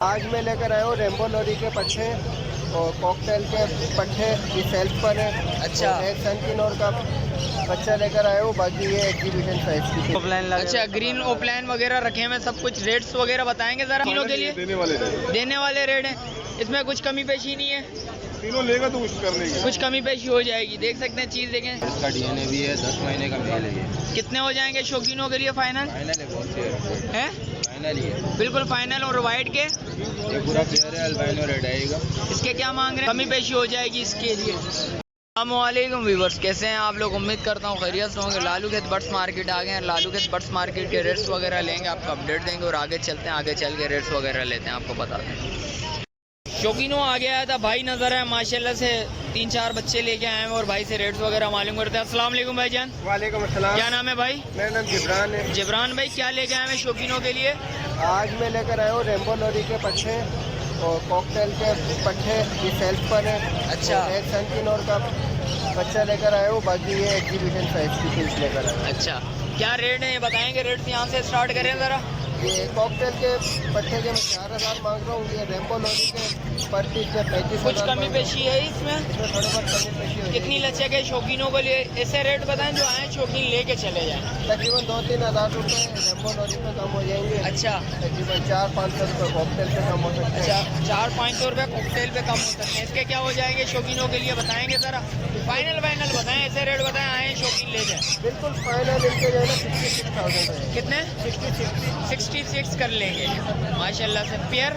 आज मैं लेकर आया हूँ रेम्बो लोरी के पट्टे और कॉकटेल के पट्टे ये सेल्फ पर है। अच्छा, एक सनकिनोर का बच्चा लेकर आया हूँ, बाकी ये एग्जीबिशन साइज की ऑफलाइन। अच्छा, ग्रीन ओपलाइन वगैरह रखे हैं, सब कुछ रेट्स वगैरह बताएंगे जरा तीनों के लिए। देने वाले रेट हैं, इसमें कुछ कमी पेशी नहीं है। तीनों लेगा तो कुछ कर लेंगे, कुछ कमी पेशी हो जाएगी। देख सकते हैं चीज़, देखें इसका डीएनए भी है, 10 महीने का मेल है ये। कितने हो जाएंगे शौकीनों के लिए फाइनल? फाइनल है, बहुत से है फाइनल ही है, बिल्कुल फाइनल। और वाइट के ये पूरा प्लेयर है, अल्बाइनो रेड आएगा। इसके क्या मांग रहे हैं? कमी पेशी हो जाएगी इसके लिए। अस्सलामुअलैकुम व्यूअर्स, कैसे हैं आप लोग? उम्मीद करता हूँ खैरियत से होंगे। लालू के बर्ड्स मार्केट आ गए हैं। लालू के बर्ड्स मार्केट के रेट्स वगैरह लेंगे, आपको अपडेट देंगे और आगे चलते हैं, आगे चल के रेट्स वगैरह लेते हैं, आपको बताते हैं। शौकीनों आगे आया था भाई, नजर है माशाल्लाह से 3-4 बच्चे लेके आए हैं और भाई से रेट्स वगैरह मालूम करते हैं। अस्सलाम वालेकुम भाईजान। वालेकुम अस्सलाम। क्या नाम है भाई? मेरा नाम जिब्रान है। जिब्रान भाई, क्या लेके आए हैं शौकीनों के लिए? आज मैं लेकर आया हूँ रेम्बो लोरी के पट्टे और कॉकटेल के पट्टे ये सेल्फ पर है। अच्छा, एक सनकिनोर का बच्चा लेकर आया हूँ, बाकी ये एग्जीबिशन साइज की पीस लेकर आया हूँ। अच्छा, क्या रेट है ये बताएंगे? रेट्स यहाँ से स्टार्ट करें ज़रा। ये कॉकटेल के पट्टे के मैं 4000 मांग रहा हूँ। ये रेम्बो लोरी के पर पीस के 35,000। कुछ कमी पेशी है इसमें? इसमें थोड़ी बहुत कमी पेशी है। कितनी लचक है शौकीनों के लिए? ऐसे रेट बताएं जो आए शौकीन लेके चले जाएं। तकरीबन 2-3 हज़ार रुपये रेम्बो लोरी पे कम हो जाएंगे। अच्छा, तकरीबन 400-500 रुपये कॉकटेल पे कम हो सकते हैं। अच्छा, 400-500 रुपये कॉकटेल पे कम हो सकते हैं। इसके क्या हो जाएंगे शौकीनों के लिए बताएंगे ज़रा। फाइनल बताएं, ऐसे रेट बताएं आए शौकीन ले जाएं। बिल्कुल फाइनल इनके जो है ना 66,000 है। कितने? 66 कर लेंगे माशाल्लाह से। पेयर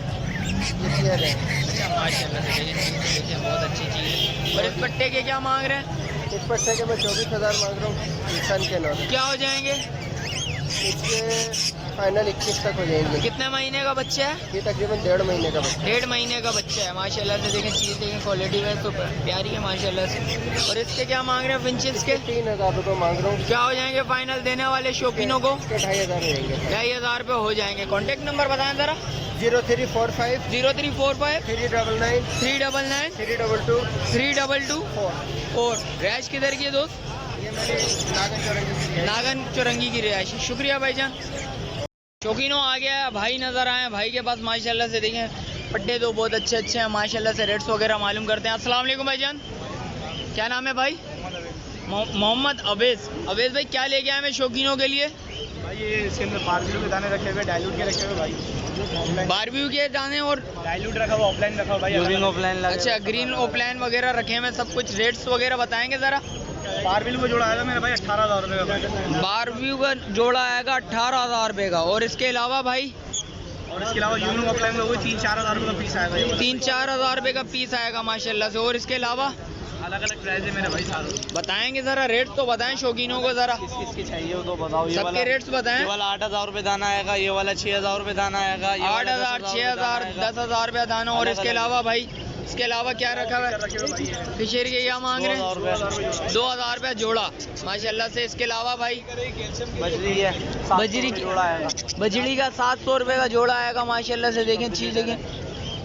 ये है। अच्छा, माशाल्लाह से देखिए बहुत अच्छी चीज़ है। और इस पट्टे के क्या मांग रहे हैं? इस पट्टे के मैं 24,000 मांग रहा हूँ। सन के नौ क्या हो जाएंगे? इसके फाइनल 21 तक हो जाएंगे। कितने महीने का बच्चा है? ये तकरीबन 1.5 महीने का बच्चा। 1.5 महीने का बच्चा है माशाल्लाह से। देखें चीज़, देखें क्वालिटी में तो प्यारी है माशाल्लाह से। और इसके क्या मांग रहे हैं फिंचेस के? 3,000 रुपये मांग रहा हूँ। क्या हो जाएंगे फाइनल देने वाले शौकीनों को? 2,500 हो जाएंगे। 2,500 रुपये हो जाएंगे। कॉन्टेक्ट नंबर बताएं ज़रा। 0345 0345 399 399 322 322 4। रिहाइश किधर की है दोस्त? ये मेरे नागन चौरंगी की है। नागन चौरंगी की रिहाइश। शुक्रिया भाईजान। शौकीनों आ गया है भाई, नज़र आए भाई के पास माशाल्लाह से। देखें पट्टे तो बहुत अच्छे अच्छे हैं माशाल्लाह से। रेट्स वगैरह मालूम करते हैं। अस्सलाम वालेकुम भाईजान, क्या नाम है भाई? मोहम्मद अवेज। अवेज भाई, क्या लेके आए हैं शौकीनों के लिए? भाई ये इसके अंदर बारबीक्यू के दाने रखे हुए, डाइल्यूट के रखे हुए भाई, बारबीक्यू के दाने और डाइल्यूट रखा हुआ, ऑफलाइन रखा हुआ भाई, ऑफलाइन। अच्छा, ग्रीन ओपलाइन वगैरह रखे हैं, सब कुछ रेट्स वगैरह बताएंगे ज़रा। बारबीक्यू को जोड़ा आएगा मेरा भाई 18,000 रुपये का भाई। बारबीक्यू का जोड़ा आएगा 18,000 रुपये का। और इसके अलावा भाई, और इसके अलावा यूनो ऑफलाइन में वही 3-4 हज़ार रुपये का पीस आएगा। 3-4 हज़ार रुपये का पीस आएगा माशाल्लाह से। और इसके अलावा अलग अलग प्राइस है मेरे भाई सारे। बताएंगे ज़रा रेट तो बताएं शौकीनों को ज़रा। किसकी चाहिए वो तो बताओ। ये सबके रेट्स बताएं। ये वाला 8,000 रुपये दाना आएगा, ये वाला 6,000 रुपये दाना आएगा, 8,000, 6,000, 10,000 रुपया दाना। और इसके अलावा भाई, इसके अलावा क्या रखा हुआ है? फिशर के क्या मांग रहे हैं? 2,000 रुपया जोड़ा माशाल्लाह से। इसके अलावा भाई बजरी है, बजरी की जोड़ा आएगा। बजरी का 700 रुपये का जोड़ा आएगा माशाल्लाह से। देखें चीज़, देखें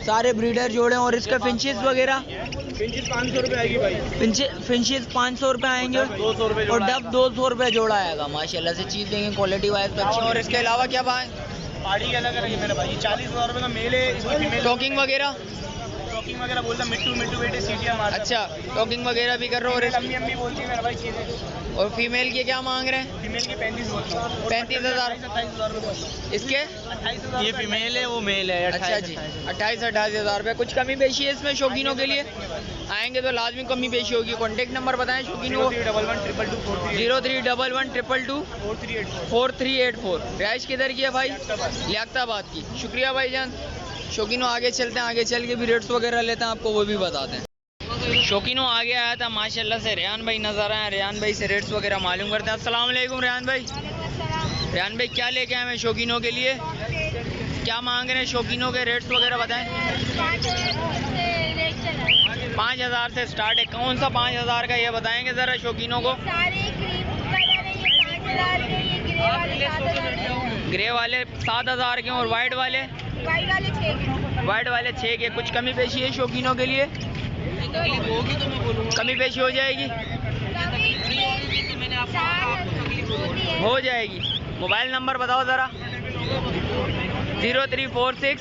सारे ब्रीडर जोड़े। और इसका फिंचेस वगैरह फिंचेस 500 रुपये आएगी भाई। फिंचेस 500 रुपये आएंगे 200 रुपये और डब 200 रुपये जोड़ा आएगा माशाल्लाह से। चीज़ देखें क्वालिटी वाइज तो अच्छी। और इसके अलावा क्या बात? पाड़ी के अलग अलग है मेरे भाई। 40,000 रुपये का मेल है, इसकी फीमेल टॉकिंग वगैरह वगैरह बोलता मिट्टू बेटे सीटियाँ मारता। अच्छा, टॉकिंग वगैरह भी कर रहे हो। और अम्मी अम्मी बोलती है मेरा भाई चीज़ें। और फीमेल के क्या मांग रहे हैं? फीमेल के 35,000 35,000। 28,000 रुपये। इसके 28,000 ये फीमेल है, वो मेल है। अच्छा जी, 28,000 रुपये। कुछ कमी पेशी है इसमें शौकीनों के लिए? आएंगे तो लाजमी कमी पेशी होगी। कॉन्टेक्ट नंबर बताएं शौकीनों को। 0311 222 0311 रिहाइश किधर की है भाई? लियाकताबाद की। शुक्रिया भाईजान। शौकीनों आगे चलते हैं, आगे चल के भी रेट्स वगैरह लेते हैं, आपको वो भी बताते हैं। शौकीनों आगे आया था माशाल्लाह से रेहान भाई, नज़र आए। रेहान भाई से रेट्स वगैरह मालूम करते हैं। अस्सलाम वालेकुम रेहान भाई। रेहान भाई, क्या लेके आए हैं शौकीनों के लिए? क्या मांग रहे हैं शौकीनों के रेट्स वगैरह बताएं। 5,000 से स्टार्ट है। कौन सा 5,000 का ये बताएंगे ज़रा शौकीनों को। ग्रे वाले 7,000 के और वाइट वाले 6 के। कुछ कमी पेशी है शौकीनों के लिए? कमी पेशी हो जाएगी? हो जाएगी। मोबाइल नंबर बताओ ज़रा। 0346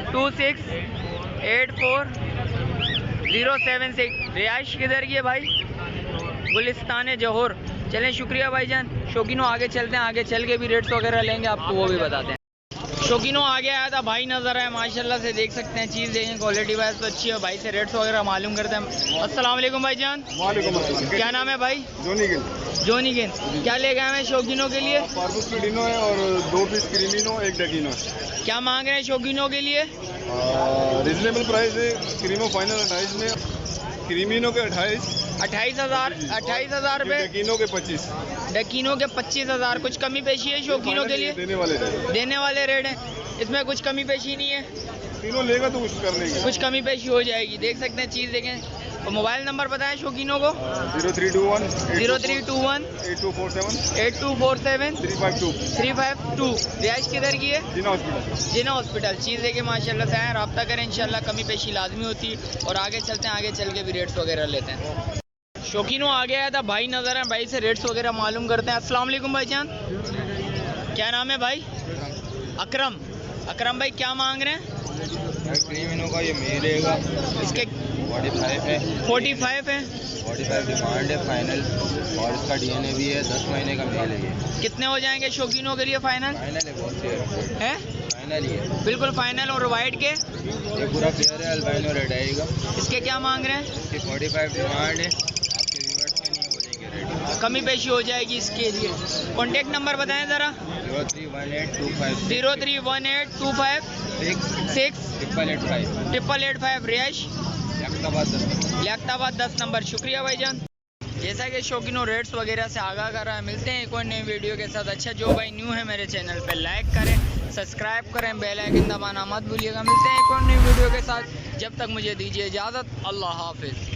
2684 रिहाइश किधर की है भाई? गुलिस्तान जौहर। चलें शुक्रिया भाईजान। शौकीनों आगे चलते हैं, आगे चल के भी रेट्स वगैरह लेंगे, आपको वो भी बताते हैं। शौकीनों आगे आया था भाई, नज़र आया माशाल्लाह से, देख सकते हैं चीज़ देखें, क्वालिटी वाइज तो अच्छी है। भाई से रेट्स वगैरह मालूम करते हैं। अस्सलाम वालेकुम भाईजान। वालेकुम अस्सलाम। क्या नाम है भाई? जोनी गिल। जोनी गेंद। क्या ले गए हैं शौकीनों के लिए? पार्बुस क्रीडिनो है और 2 पीस क्रीमिनो, 1 डकीनो है। क्या मांग रहे हैं शौकीनों के लिए? रिजनेबल प्राइस है। क्रीमो फाइनल 28 में, क्रीमिनो के 28,000 रुपये, डकीनो के 25। डकीनों के 25,000। कुछ कमी पेशी है शौकीनों के लिए? देने वाले रेट हैं, इसमें कुछ कमी पेशी नहीं है? तीनों लेगा तो कुछ कर लेंगे, कुछ कमी पेशी हो जाएगी। देख सकते हैं चीज़ देखें। और मोबाइल नंबर बताएं शौकीनों को। 0321 8247 8247 352। 352। रिहाइश किधर की है? जिना हॉस्पिटल। जिना हॉस्पिटल। चीज़ देखें माशाल्लाह से, रब्ता करें, इंशाल्लाह कमी पेशी लाजमी होती। और आगे चलते हैं, आगे चल के भी रेट्स वगैरह लेते हैं। शौकीनों आगे आया था भाई, नज़र है, भाई से रेट्स वगैरह मालूम करते हैं। अस्सलाम वालेकुम भाईजान। क्या नाम है भाई? अकरम। अकरम भाई क्या मांग रहे हैं? क्रीमिनो का ये मेल रहेगा, इसके 45 है। 45 है। 45 डिमांड है फाइनल, और इसका डीएनए भी है, 10 महीने का मेल है ये। कितने हो जाएंगे शौकीनों के लिए फाइनल? फाइनल है, बहुत से है फाइनल ही है, बिल्कुल फाइनल। और वाइट के? ये पूरा प्लेयर है, अल्बाइनो रेड आएगा। इसके क्या मांग रहे हैं? इसकी 45 डिमांड है, आपके व्यूअर्स के नहीं हो जाएंगे रेडी। कमी पेशी हो जाएगी इसके लिए। कॉन्टेक्ट नंबर बताएं ज़रा। 031825 68885 रिहाइश लियाकताबाद 10 नंबर। शुक्रिया भाईजान। जैसा कि शौकीनों रेट्स वगैरह से आगाह कर रहा है, मिलते हैं एक और नई वीडियो के साथ। अच्छा, जो भाई न्यू है मेरे चैनल पे, लाइक करें, सब्सक्राइब करें, बेल आइकन दबाना मत भूलिएगा। मिलते हैं एक और नई वीडियो के साथ, जब तक मुझे दीजिए इजाज़त। अल्लाह हाफिज़।